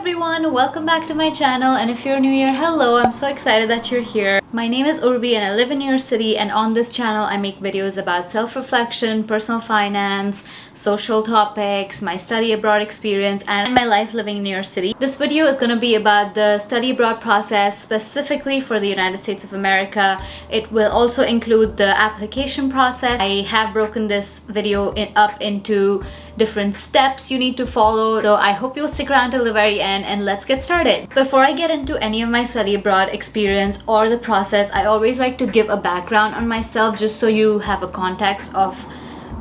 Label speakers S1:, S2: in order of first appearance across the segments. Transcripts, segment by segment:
S1: everyone, welcome back to my channel, and if you're new here, hello. I'm so excited that you're here. My name is Urvi and I live in New York City, and on this channel I make videos about self-reflection, personal finance, social topics, my study abroad experience, and my life living in New York City. This video is going to be about the study abroad process specifically for the United States of America. It will also include the application process. I have broken this video up into different steps you need to follow, so I hope you'll stick around till the very end, and let's get started. Before I get into any of my study abroad experience or the process, I always like to give a background on myself just so you have a context of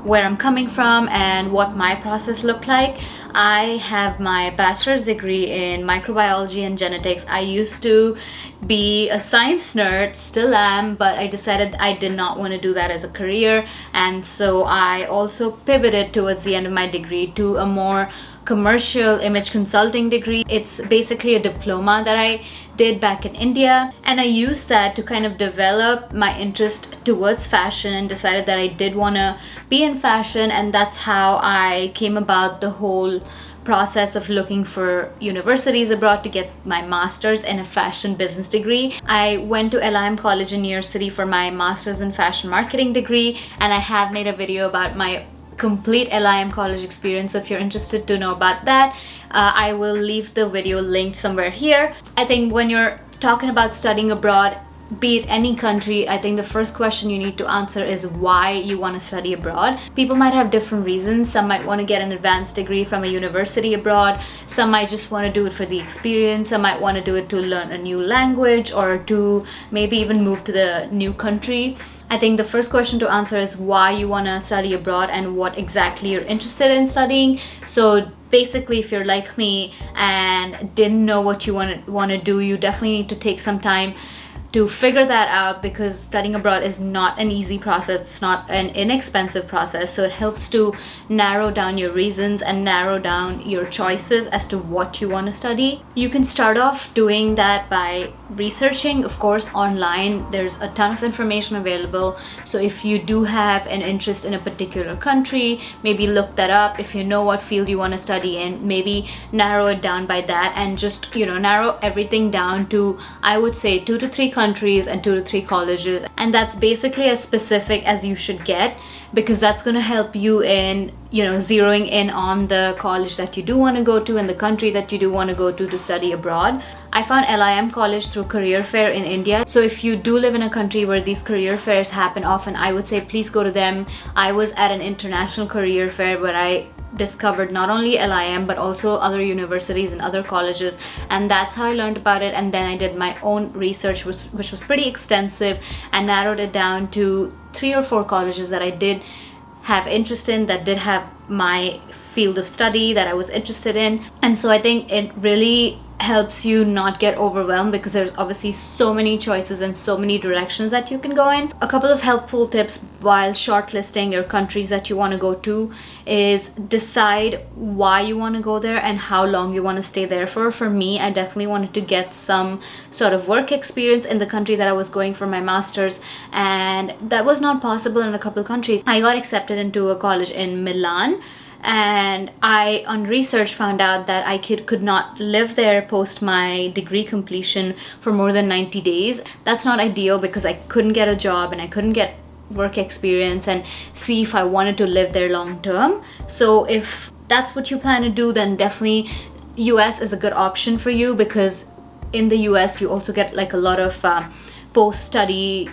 S1: where I'm coming from and what my process looked like. I have my bachelor's degree in microbiology and genetics. I used to be a science nerd, still am, but I decided I did not want to do that as a career, and so I also pivoted towards the end of my degree to a more commercial image consulting degree. It's basically a diploma that I did back in India, and I used that to kind of develop my interest towards fashion and decided that I did want to be in fashion, and that's how I came about the whole process of looking for universities abroad to get my master's in a fashion business degree. I went to LIM College in New York City for my master's in fashion marketing degree, and I have made a video about my complete LIM College experience, so if you're interested to know about that, I will leave the video linked somewhere here. I think when you're talking about studying abroad, be it any country, I think the first question you need to answer is why you want to study abroad. People might have different reasons. Some might want to get an advanced degree from a university abroad. Some might just want to do it for the experience. Some might want to do it to learn a new language or to maybe even move to the new country. I think the first question to answer is why you want to study abroad and what exactly you're interested in studying. So basically, if you're like me and didn't know what you want to do, you definitely need to take some time to figure that out, because studying abroad is not an easy process. It's not an inexpensive process, so it helps to narrow down your reasons and narrow down your choices as to what you want to study. You can start off doing that by researching, of course, online. There's a ton of information available, so if you do have an interest in a particular country, maybe look that up. If you know what field you want to study in, maybe narrow it down by that, and just narrow everything down to, I would say, 2 to 3 countries and 2 to 3 colleges, and that's basically as specific as you should get, because that's going to help you in zeroing in on the college that you do want to go to and the country that you do want to go to study abroad. I found LIM College through Career Fair in India, so if you do live in a country where these career fairs happen often, I would say please go to them. I was at an international career fair where I discovered not only LIM but also other universities and other colleges, and that's how I learned about it. And then I did my own research, which was pretty extensive, and narrowed it down to 3 or 4 colleges that I did have interest in, that did have my field of study that I was interested in. And so I think it really helps you not get overwhelmed, because there's obviously so many choices and so many directions that you can go in. A couple of helpful tips while shortlisting your countries that you want to go to is decide why you want to go there and how long you want to stay there for. For me, I definitely wanted to get some sort of work experience in the country that I was going for my master's, and that was not possible in a couple of countries. I got accepted into a college in Milan, and I on research found out that I could not live there post my degree completion for more than 90 days. That's not ideal, because I couldn't get a job and I couldn't get work experience and see if I wanted to live there long term. So if that's what you plan to do, then definitely US is a good option for you, because in the US you also get like a lot of post-study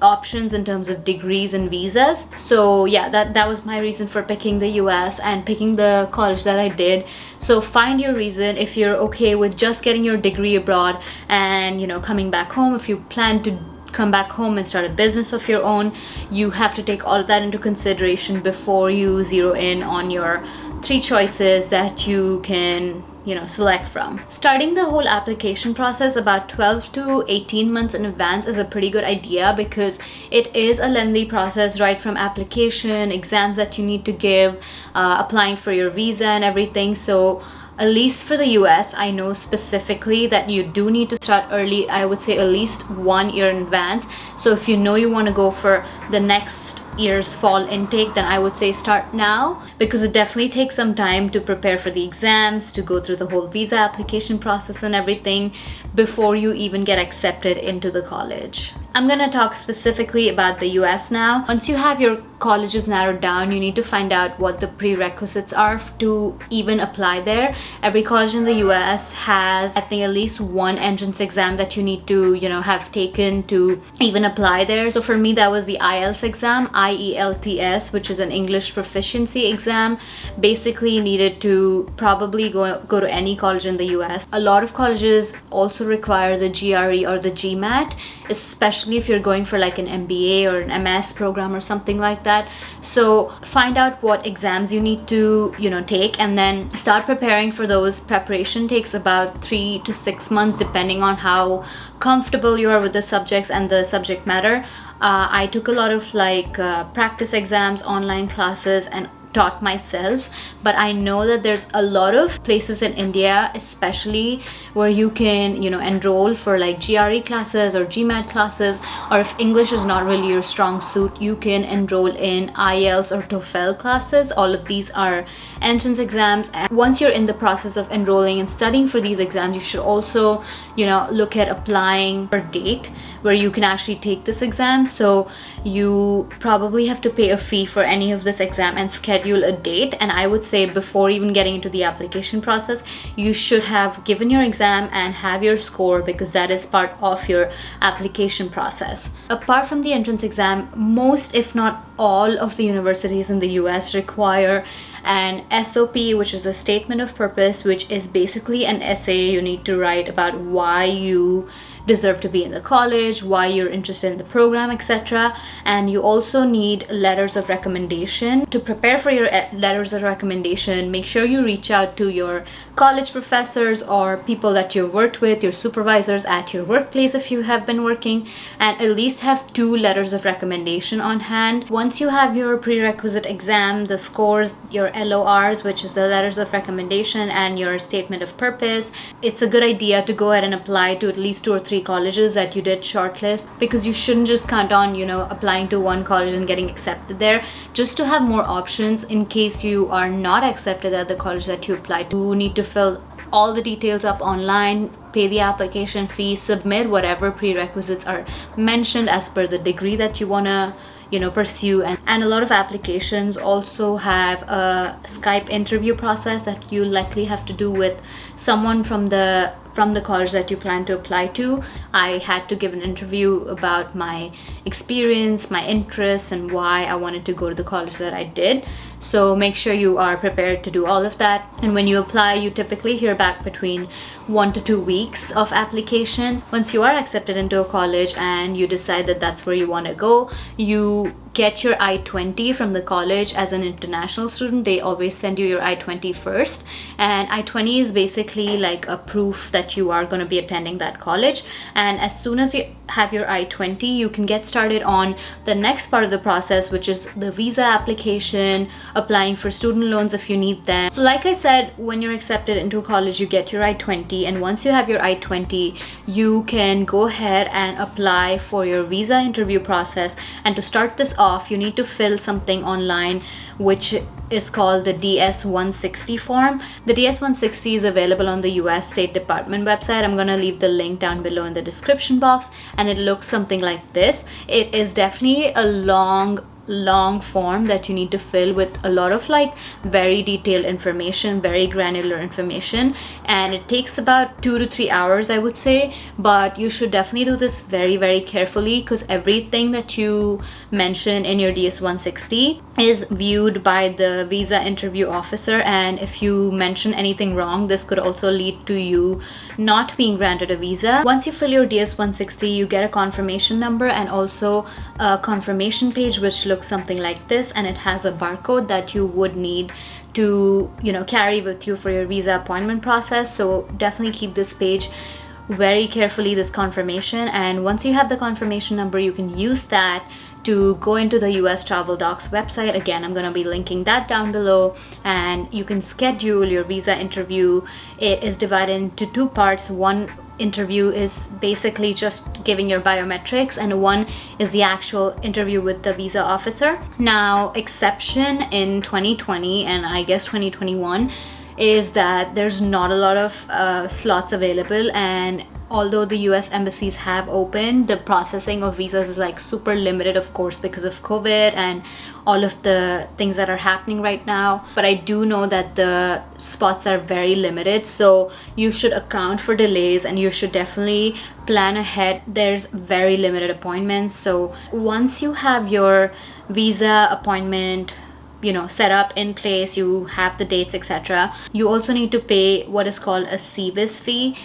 S1: options in terms of degrees and visas. So yeah, that was my reason for picking the US and picking the college that I did. So find your reason. If you're okay with just getting your degree abroad and coming back home, if you plan to come back home and start a business of your own, you have to take all of that into consideration before you zero in on your 3 choices that you can select from. Starting the whole application process about 12 to 18 months in advance is a pretty good idea, because it is a lengthy process, right from application, exams that you need to give, applying for your visa and everything. So at least for the US, I know specifically that you do need to start early. I would say at least 1 year in advance. So if you know you want to go for the next year's fall intake, then I would say start now, because it definitely takes some time to prepare for the exams, to go through the whole visa application process and everything before you even get accepted into the college. I'm going to talk specifically about the US now. Once you have your colleges narrowed down, you need to find out what the prerequisites are to even apply there. Every college in the US has, I think, at least one entrance exam that you need to, have taken to even apply there. So for me, that was the IELTS exam, IELTS, which is an English proficiency exam. Basically needed to probably go to any college in the US. A lot of colleges also require the GRE or the GMAT, especially if you're going for like an MBA or an MS program or something like that. So find out what exams you need to, take, and then start preparing for those. Preparation takes about 3 to 6 months depending on how comfortable you are with the subjects and the subject matter. I took a lot of practice exams, online classes, and taught myself, but I know that there's a lot of places in India especially where you can enroll for like GRE classes or GMAT classes, or if English is not really your strong suit, you can enroll in IELTS or TOEFL classes. All of these are entrance exams, and once you're in the process of enrolling and studying for these exams, you should also look at applying for a date where you can actually take this exam. So you probably have to pay a fee for any of this exam and schedule a date, and I would say before even getting into the application process, you should have given your exam and have your score, because that is part of your application process. Apart from the entrance exam, most if not all of the universities in the US require an SOP, which is a statement of purpose, which is basically an essay you need to write about why you deserve to be in the college, why you're interested in the program, etc. And you also need letters of recommendation. To prepare for your letters of recommendation, make sure you reach out to your college professors or people that you've worked with, your supervisors at your workplace if you have been working, and at least have 2 letters of recommendation on hand. Once you have your prerequisite exam, the scores, your LORs, which is the letters of recommendation, and your statement of purpose, it's a good idea to go ahead and apply to at least 2 or 3 colleges that you did shortlist, because you shouldn't just count on applying to one college and getting accepted there, just to have more options in case you are not accepted at the college that you applied to. You need to fill all the details up online, pay the application fee, submit whatever prerequisites are mentioned as per the degree that you want to pursue. And a lot of applications also have a Skype interview process that you likely have to do with someone from the college that you plan to apply to. I had to give an interview about my experience, my interests, and why I wanted to go to the college that I did. So make sure you are prepared to do all of that. And when you apply, you typically hear back between 1 to 2 weeks of application. Once you are accepted into a college and you decide that that's where you want to go, you get your I-20 from the college. As an international student, they always send you your I-20 first, and I-20 is basically like a proof that you are going to be attending that college. And as soon as you have your I-20, you can get started on the next part of the process, which is the visa application, applying for student loans if you need them. So like I said, when you're accepted into college, you get your I-20, and once you have your I-20, you can go ahead and apply for your visa interview process. And to start this off, you need to fill something online which is called the DS-160 form. The DS-160 is available on the US State Department website. I'm gonna leave the link down below in the description box, and it looks something like this. It is definitely a long form that you need to fill with a lot of very detailed information, very granular information, and it takes about 2 to 3 hours, I would say. But you should definitely do this very, very carefully, because everything that you mention in your DS-160 is viewed by the visa interview officer, and if you mention anything wrong, this could also lead to you not being granted a visa. Once you fill your DS-160, you get a confirmation number and also a confirmation page which looks something like this, and it has a barcode that you would need to carry with you for your visa appointment process. So definitely keep this page very carefully, this confirmation, and once you have the confirmation number, you can use that to go into the US Travel Docs website. Again, I'm going to be linking that down below, and you can schedule your visa interview. It is divided into 2 parts. One interview is basically just giving your biometrics, and one is the actual interview with the visa officer. Now, exception in 2020 and I guess 2021 is that there's not a lot of slots available, and although the US embassies have opened, the processing of visas is like super limited, of course, because of COVID and all of the things that are happening right now. But I do know that the spots are very limited, so you should account for delays and you should definitely plan ahead. There's very limited appointments. So once you have your visa appointment, you know, set up in place, you have the dates, etc., you also need to pay what is called a CVIS fee.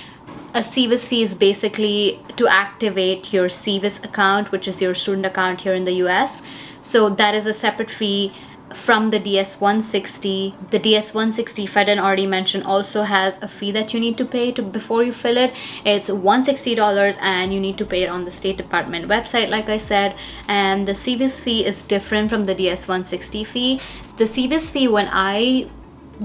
S1: A CVIS fee is basically to activate your CVIS account, which is your student account here in the US. So that is a separate fee from the DS-160. The DS-160, if I didn't already mention, also has a fee that you need to pay before you fill it. It's $160 and you need to pay it on the State Department website, like I said. And the CVIS fee is different from the DS-160 fee. The CVIS fee, when I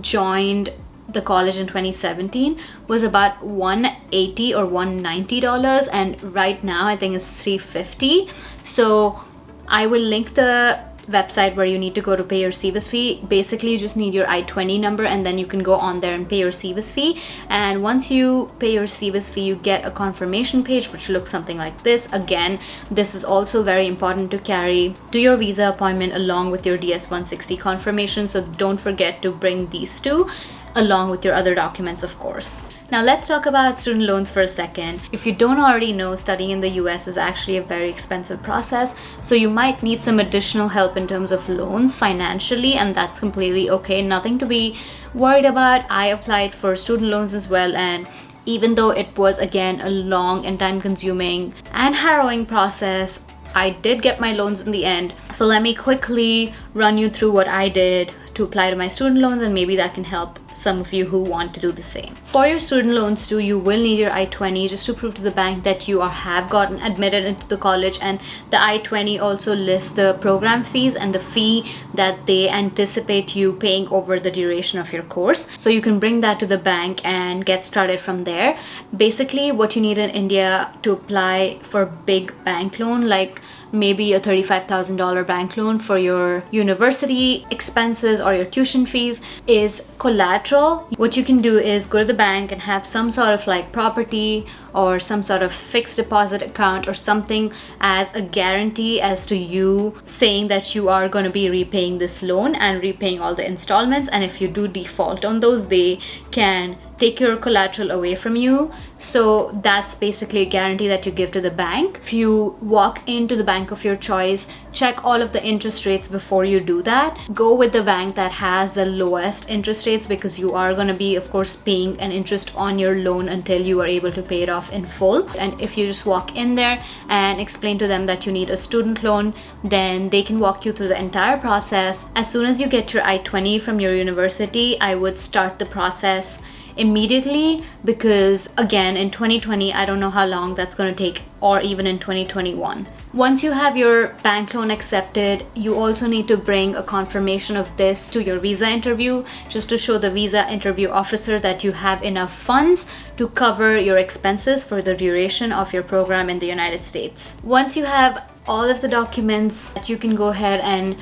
S1: joined the college in 2017, was about $180 or $190, and right now I think it's $350. So I will link the website where you need to go to pay your CVIS fee. Basically, you just need your I-20 number and then you can go on there and pay your CVIS fee. And once you pay your CVIS fee, you get a confirmation page which looks something like this. Again, this is also very important to carry to your visa appointment along with your DS-160 confirmation, so don't forget to bring these two along with your other documents, of course. Now let's talk about student loans for a second. If you don't already know, studying in the US is actually a very expensive process, so you might need some additional help in terms of loans financially, and that's completely okay. Nothing to be worried about. I applied for student loans as well, and even though it was again a long and time consuming and harrowing process, I did get my loans in the end. So let me quickly run you through what I did to apply to my student loans, and maybe that can help some of you who want to do the same. For your student loans too, you will need your I-20 just to prove to the bank that you have gotten admitted into the college, and the I-20 also lists the program fees and the fee that they anticipate you paying over the duration of your course. So you can bring that to the bank and get started from there. Basically, what you need in India to apply for big bank loan, like maybe a $35,000 bank loan for your university expenses or your tuition fees, is collateral. What you can do is go to the bank and have some sort of like property or some sort of fixed deposit account or something as a guarantee as to you saying that you are going to be repaying this loan and repaying all the installments. And if you do default on those, they can take your collateral away from you. So that's basically a guarantee that you give to the bank. If you walk into the bank of your choice, check all of the interest rates before you do that. Go with the bank that has the lowest interest rates, because you are going to be, of course, paying an interest on your loan until you are able to pay it off in full. And if you just walk in there and explain to them that you need a student loan, then they can walk you through the entire process. As soon as you get your I-20 from your university, I would start the process immediately, because again, in 2020, I don't know how long that's going to take, or even in 2021. Once you have your bank loan accepted, you also need to bring a confirmation of this to your visa interview, just to show the visa interview officer that you have enough funds to cover your expenses for the duration of your program in the United States. Once you have all of the documents, you can go ahead and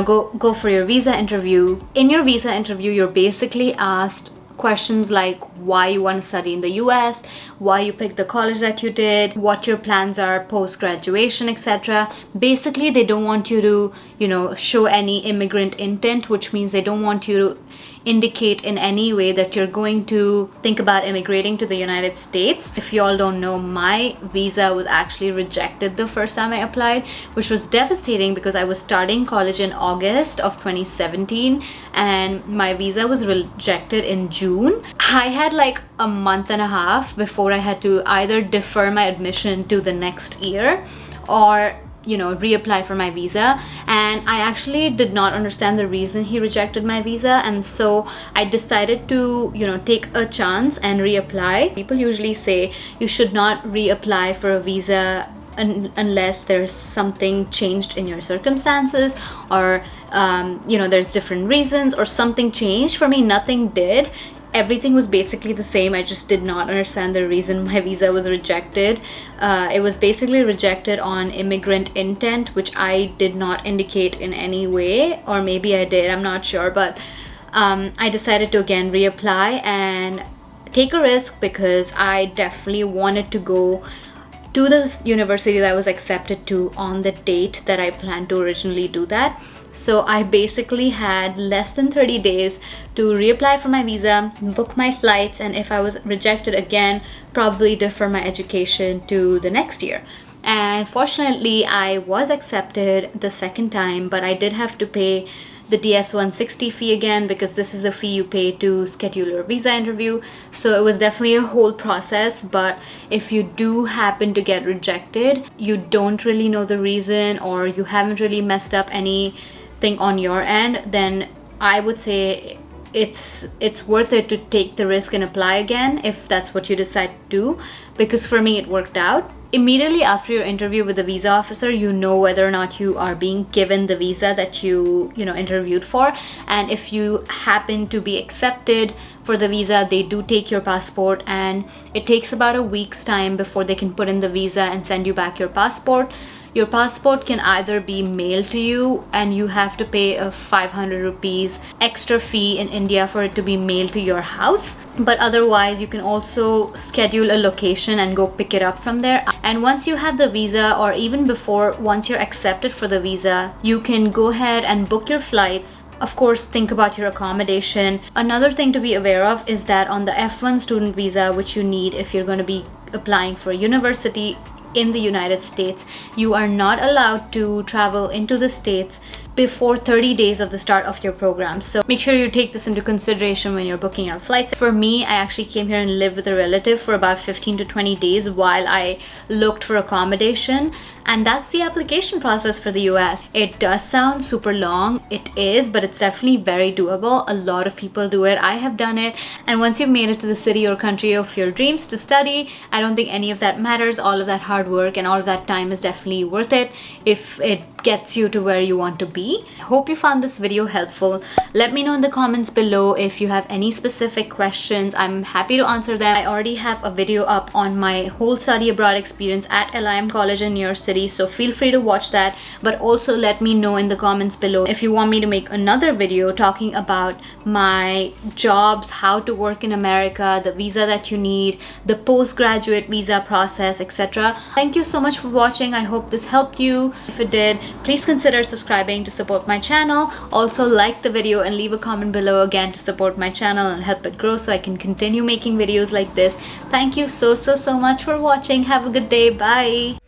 S1: go for your visa interview. In your visa interview, you're basically asked questions like why you want to study in the US, why you picked the college that you did, what your plans are post-graduation, etc. Basically, they don't want you to, show any immigrant intent, which means they don't want you to indicate in any way that you're going to think about immigrating to the United States. If you all don't know, my visa was actually rejected the first time I applied, which was devastating because I was starting college in August of 2017 and my visa was rejected in June. I had like a month and a half before I had to either defer my admission to the next year or reapply for my visa, and I actually did not understand the reason he rejected my visa, and so I decided to take a chance and reapply. People usually say you should not reapply for a visa unless there's something changed in your circumstances, or there's different reasons or something changed. For me, nothing did. everything was basically the same. I just did not understand the reason my visa was rejected. It was basically rejected on immigrant intent, which I did not indicate in any way, or maybe I did, I'm not sure. But I decided to again reapply and take a risk, because I definitely wanted to go to the university that I was accepted to on the date that I planned to originally do that. So I basically had less than 30 days to reapply for my visa, book my flights, and if I was rejected again, probably defer my education to the next year. And fortunately, I was accepted the second time, but I did have to pay the DS-160 fee again, because this is the fee you pay to schedule your visa interview. So it was definitely a whole process. But if you do happen to get rejected, you don't really know the reason, or you haven't really messed up anything on your end, then I would say it's worth it to take the risk and apply again if that's what you decide to do, because for me it worked out. Immediately after your interview with the visa officer, you know whether or not you are being given the visa that you interviewed for. And if you happen to be accepted for the visa, they do take your passport, and it takes about a week's time before they can put in the visa and send you back your passport. Your passport can either be mailed to you, and you have to pay a 500 rupees extra fee in India for it to be mailed to your house. But otherwise, you can also schedule a location and go pick it up from there. And once you have the visa, or even before, once you're accepted for the visa, you can go ahead and book your flights. Of course, think about your accommodation. Another thing to be aware of is that on the F1 student visa, which you need if you're going to be applying for university in the United States, you are not allowed to travel into the States before 30 days of the start of your program. So make sure you take this into consideration when you're booking your flights. For me, I actually came here and lived with a relative for about 15 to 20 days while I looked for accommodation. And that's the application process for the US. It does sound super long. It is, but it's definitely very doable. A lot of people do it. I have done it. And once you've made it to the city or country of your dreams to study, I don't think any of that matters. All of that hard work and all of that time is definitely worth it if it gets you to where you want to be. I hope you found this video helpful. Let me know in the comments below if you have any specific questions. I'm happy to answer them. I already have a video up on my whole study abroad experience at LIM College in New York City, so feel free to watch that. But also let me know in the comments below if you want me to make another video talking about my jobs, how to work in America, the visa that you need, the postgraduate visa process, etc. Thank you so much for watching. I hope this helped you. If it did, please consider subscribing to support my channel. Also like the video and leave a comment below again to support my channel and help it grow so I can continue making videos like this. Thank you so much for watching. Have a good day. Bye.